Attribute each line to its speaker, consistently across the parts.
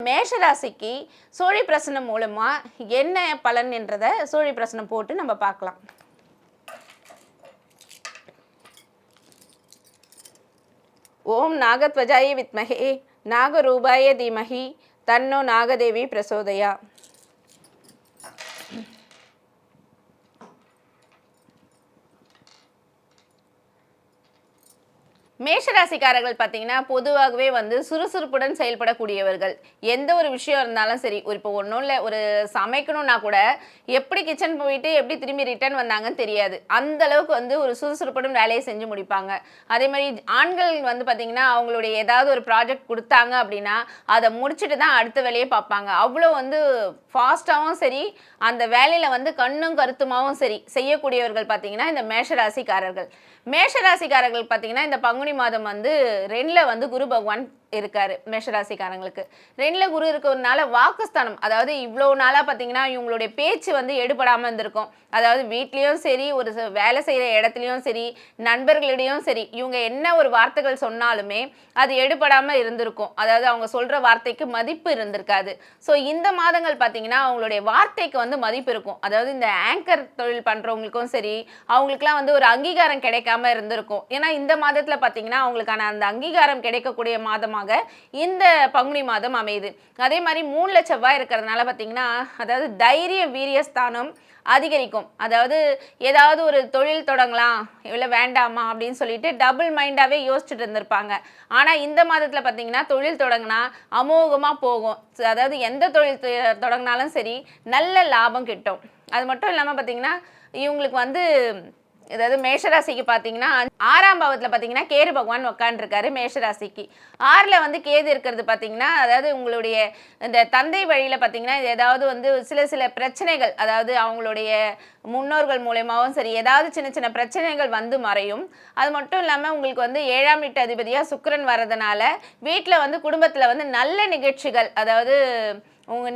Speaker 1: மேஷ ராசிக்கு சூழி பிரசனம் மூலமா என்ன பலன் என்றதை சூழி பிரசனம் போட்டு நம்ம பார்க்கலாம். ஓம் நாகத்வஜாய வித்மஹே நாகரூபாய தீமஹி தன்னோ நாகதேவி பிரசோதயா. மேஷராசிக்காரர்கள் பார்த்தீங்கன்னா பொதுவாகவே சுறுசுறுப்புடன் செயல்படக்கூடியவர்கள். எந்த ஒரு விஷயம் இருந்தாலும் சரி, இப்போ ஒன்றும் இல்லை, ஒரு சமைக்கணும்னா கூட எப்படி கிச்சன் போயிட்டு எப்படி திரும்பி ரிட்டர்ன் வந்தாங்கன்னு தெரியாது. அந்த அளவுக்கு ஒரு சுறுசுறுப்புடன் வேலையை செஞ்சு முடிப்பாங்க. அதே மாதிரி ஆண்கள் பார்த்தீங்கன்னா அவங்களுடைய ஏதாவது ஒரு ப்ராஜெக்ட் கொடுத்தாங்க அப்படின்னா அதை முடிச்சுட்டு தான் அடுத்த வேலையை பார்ப்பாங்க. அவ்வளோ ஃபாஸ்ட்டாகவும் சரி, அந்த வேலையில் கண்ணும் கருத்துமாகவும் சரி செய்யக்கூடியவர்கள் பார்த்தீங்கன்னா இந்த மேஷராசிக்காரர்கள். மேஷராசிக்காரர்கள் பார்த்தீங்கன்னா இந்த பங்குனி மாதம் 2ல் குரு பகவான் இருக்காரு. மேஷராசிக்காரங்களுக்கு 2ல் குரு இருக்கிறதுனால வாக்குஸ்தானம், அதாவது இவ்வளோ நாளாக பார்த்தீங்கன்னா இவங்களுடைய பேச்சு எடுபடாமல் இருந்திருக்கும். அதாவது வீட்லேயும் சரி, ஒரு வேலை செய்கிற இடத்துலையும் சரி, நண்பர்களிடையும் சரி, இவங்க என்ன ஒரு வார்த்தைகள் சொன்னாலுமே அது எடுபடாமல் இருந்திருக்கும். அதாவது அவங்க சொல்கிற வார்த்தைக்கு மதிப்பு இருந்திருக்காது. ஸோ இந்த மாதங்கள் பார்த்தீங்கன்னா அவங்களுடைய வார்த்தைக்கு மதிப்பு இருக்கும். அதாவது இந்த ஆங்கர் தொழில் பண்ணுறவங்களுக்கும் சரி, அவங்களுக்குலாம் ஒரு அங்கீகாரம் கிடைக்காம இருந்திருக்கும். ஏன்னா இந்த மாதத்தில் பார்த்தீங்கன்னா அவங்களுக்கான அந்த அங்கீகாரம் கிடைக்கக்கூடிய மாதமாக இந்த பங்குனி மாதம் அமையுது. அதே மாதிரி 3ல் செவ்வாய் இருக்கிறதுனால பார்த்தீங்கன்னா அதாவது தைரிய வீரியஸ்தானம் அதிகரிக்கும். அதாவது ஏதாவது ஒரு தொழில் தொடங்கலாம் இல்லை வேண்டாமா அப்படின்னு சொல்லிட்டு டபுள் மைண்டாகவே யோசிச்சுட்டு இருந்திருப்பாங்க. ஆனால் இந்த மாதத்தில் பார்த்தீங்கன்னா தொழில் தொடங்கினா அமோகமாக போகும். அதாவது எந்த தொழில் தொடங்கினாலும் சரி நல்ல லாபம் கிட்டும். அது மட்டும் இல்லாமல் பார்த்தீங்கன்னா இவங்களுக்கு அதாவது மேஷராசிக்கு பார்த்தீங்கன்னா 6ஆம் பாவத்தில் பார்த்தீங்கன்னா கேது பகவான் உட்காந்துருக்காரு. மேஷராசிக்கு 6ல் கேது இருக்கிறது பார்த்தீங்கன்னா அதாவது உங்களுடைய இந்த தந்தை வழியில் பார்த்தீங்கன்னா ஏதாவது சில பிரச்சனைகள், அதாவது அவங்களுடைய முன்னோர்கள் மூலமாகவும் சரி ஏதாவது சின்ன சின்ன பிரச்சனைகள் மறையும். அது மட்டும் இல்லாமல் உங்களுக்கு 7ஆம் வீட்டு அதிபதியாக சுக்கிரன் வர்றதுனால வீட்டில் குடும்பத்தில் நல்ல நிகழ்ச்சிகள், அதாவது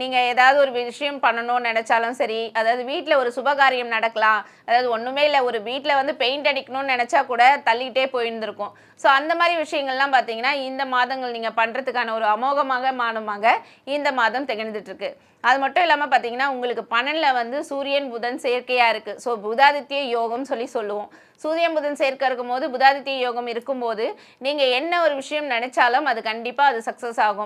Speaker 1: நீங்கள் ஏதாவது ஒரு விஷயம் பண்ணணும்னு நினச்சாலும் சரி, அதாவது வீட்டில் ஒரு சுபகாரியம் நடக்கலாம், அதாவது ஒன்றுமே இல்லை, ஒரு வீட்டில் பெயிண்ட் அடிக்கணும்னு நினச்சா கூட தள்ளிக்கிட்டே போயிருந்திருக்கும். ஸோ அந்த மாதிரி விஷயங்கள்லாம் பார்த்தீங்கன்னா இந்த மாதங்கள் நீங்கள் பண்ணுறதுக்கான ஒரு அமோகமாக மாதமாக இந்த மாதம் திகழ்ந்துட்டுருக்கு. அது மட்டும் இல்லாமல் பார்த்தீங்கன்னா உங்களுக்கு 12ல் சூரியன் புதன் சேர்க்கையாக இருக்குது. ஸோ புதாதித்ய யோகம் சொல்லுவோம். சூரியன் புதன் சேர்க்கை இருக்கும்போது புதாதித்ய யோகம் இருக்கும்போது நீங்கள் என்ன ஒரு விஷயம் நினச்சாலும் அது கண்டிப்பாக அது சக்ஸஸ் ஆகும்.